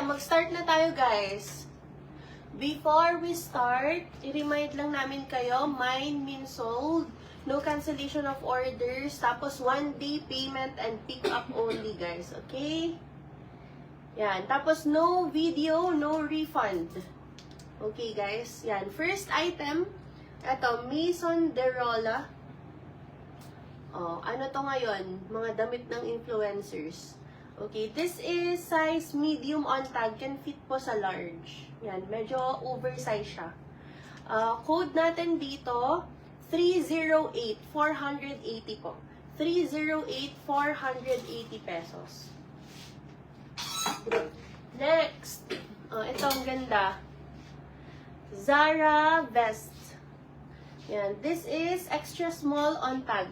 mag-start na tayo guys. Before we start, i-remind lang namin kayo, mine means sold. No cancellation of orders. Tapos 1-day payment and pick up only guys. Okay? Yan. Tapos no video, no refund. Okay guys. Yan. First item. Ito, Maison Derola. Oh, ano to ngayon? Mga damit ng influencers. Okay, this is size medium on tag, can fit po sa large. Yan, medyo oversize siya. Code natin dito, 308, 480 po. 308, 480 pesos. Next, ito ang ganda. Zara vest. Yan, this is extra small on tag.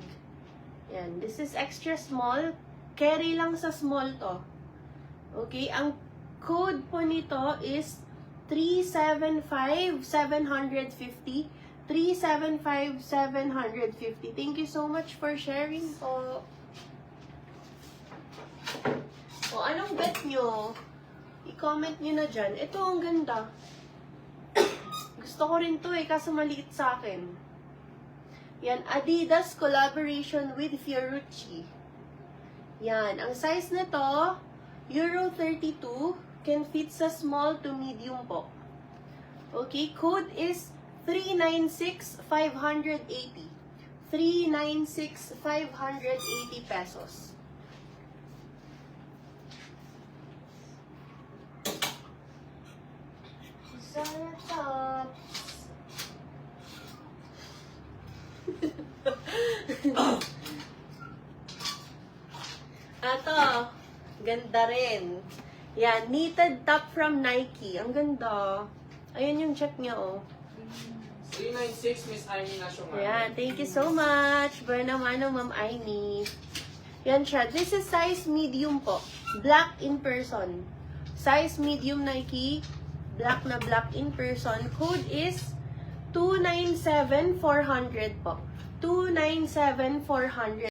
Yan, this is extra small. Carry lang sa small to. Okay, ang code po nito is 375-750. 375-750. Thank you so much for sharing po. O, anong bet nyo? I-comment nyo na dyan. Ito, ang ganda. Gusto ko rin to kaso maliit sa akin. Yan, Adidas collaboration with Fiorucci. Yan, ang size nito, Euro 32, can fit sa small to medium po. Okay, code is 396-580. 396-580 pesos. Zara tops. Ato, ganda rin. Yan, knitted top from Nike. Ang ganda. Ayun yung check niya, oh. 396, Miss Aimee Nacional. Yan, thank you so much. Buena mano, Ma'am Aimee. Yan siya. This is size medium po. Black in person. Size medium Nike. Black na black in person. Code is 297-400 po. 297-400.